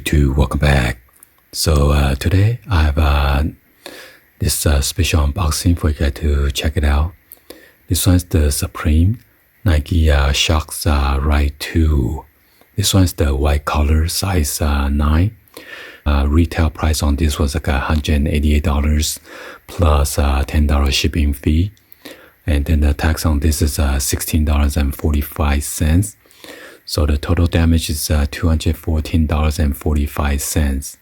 YouTube, welcome back. So today I have this special unboxing for you guys to check it out. This one's the Supreme Nike Shox Ride 2. This one's the white color, size 9. Retail price on this was like $188 plus $10 shipping fee. And then the tax on this is $16.45. So the total damage is $214.45.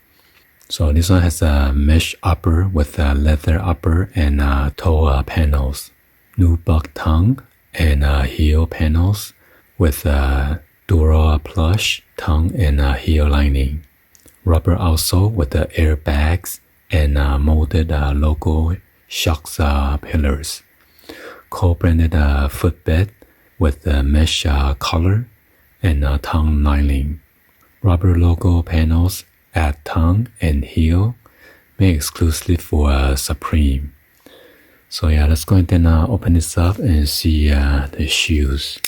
So this one has a mesh upper with a leather upper and toe panels, nubuck tongue and heel panels with dural plush tongue and heel lining. Rubber outsole with the airbags and molded logo Shox pillars. Co-branded footbed with mesh collar and tongue lining. Rubber logo panels at tongue and heel, made exclusively for Supreme. So yeah, let's go ahead and open this up and see the shoes.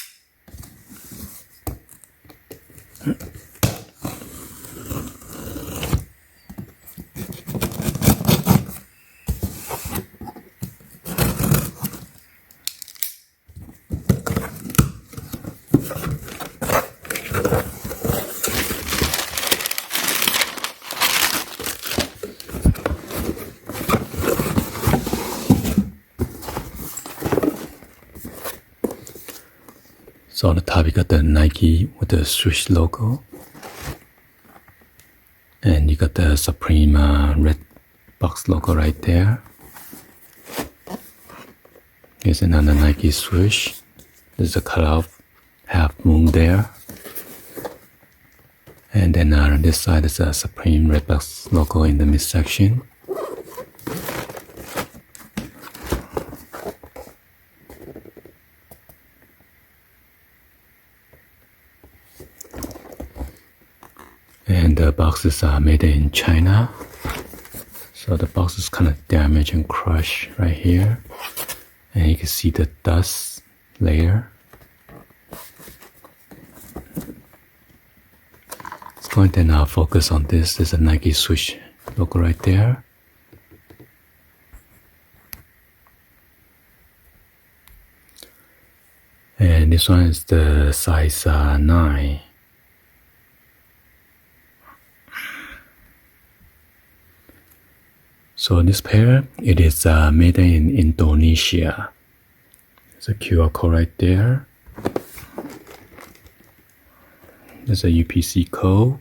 So on the top you got the Nike with the swoosh logo. And you got the Supreme red box logo right there. Here's another Nike swoosh. There's a cutout half moon there. And then on this side is a Supreme red box logo in the midsection. And the box is made in China. So the box is kind of damaged and crushed right here. And you can see the dust layer. Let's go ahead and focus on this. There's a Nike swoosh logo right there. And this one is the size 9. So this pair, it is made in Indonesia. There's a QR code right there. There's a UPC code.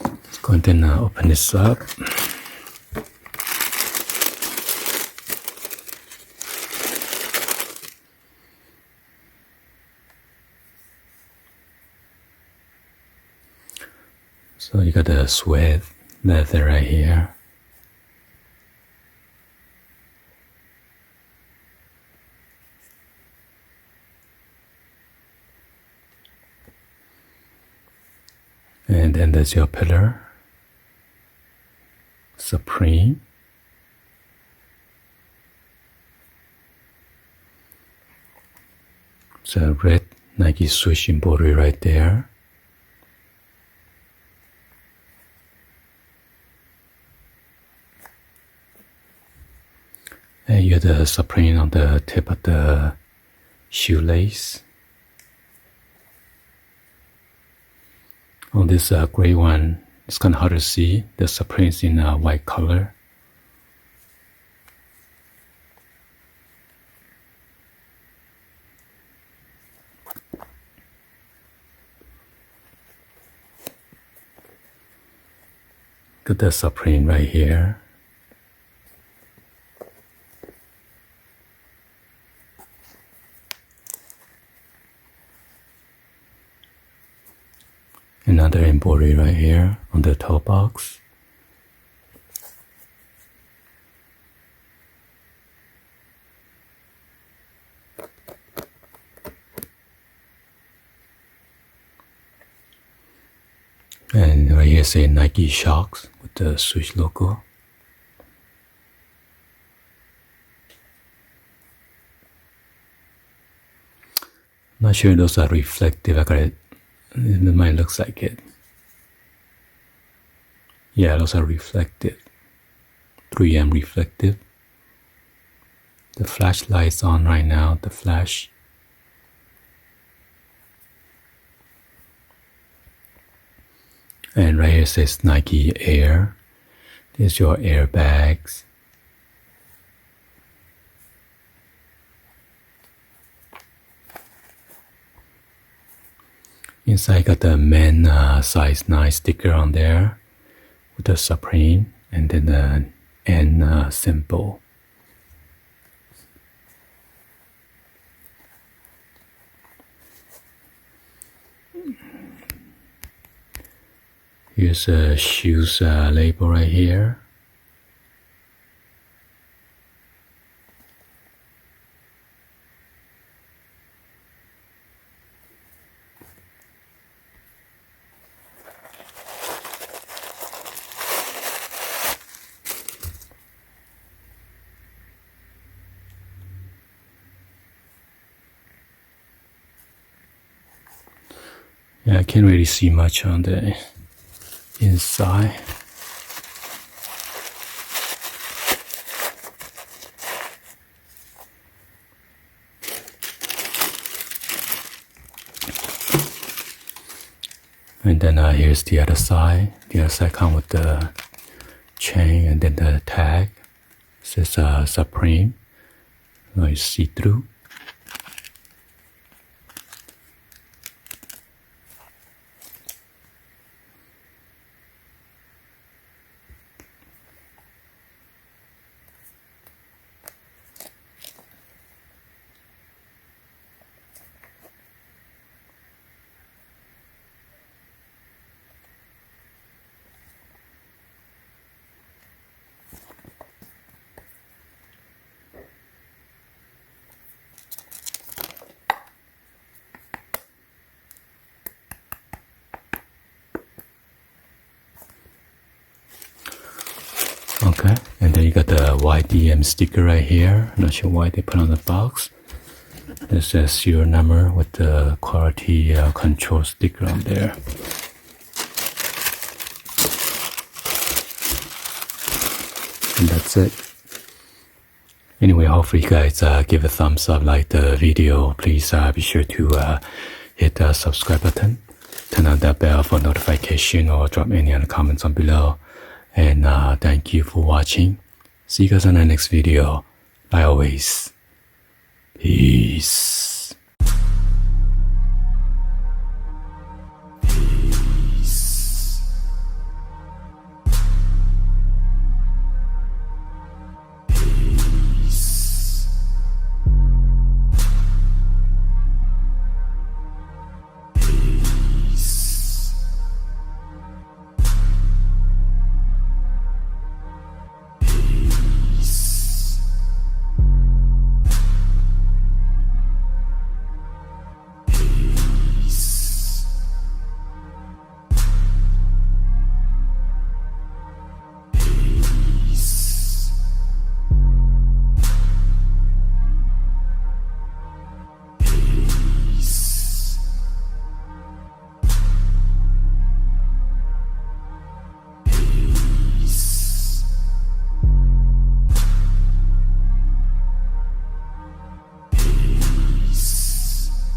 Let's go ahead and open this up. So you got the suede leather right here. And then there's your pillar. Supreme. It's a red Nike swoosh embroidery right there. And you have the Supreme on the tip of the shoelace. On this gray one, it's kind of hard to see. The Supreme is in white color. Got the Supreme right here. Another embroidery right here on the toe box. And right here say Nike Shox with the swoosh logo. not sure those are reflective. I got it. It might look like it. Yeah, those are reflective. 3M reflective. The flashlight's on right now, the flash. And right here it says Nike Air. There's your airbags. Inside got the men size 9 sticker on there with the Supreme and then the N symbol. Here's a shoes label right here. Yeah, I can't really see much on the inside. And then here's the other side. The other side comes with the chain and then the tag. It says Supreme. It's see-through. Okay, and then you got the YDM sticker right here. I'm not sure why they put on the box. It says serial number with the quality control sticker on there. And that's it. Anyway, hopefully you guys give a thumbs up, like the video. Please be sure to hit the subscribe button, turn on that bell for notification, or drop any other comments on below. And thank you for watching. See you guys on the next video. Like always, peace.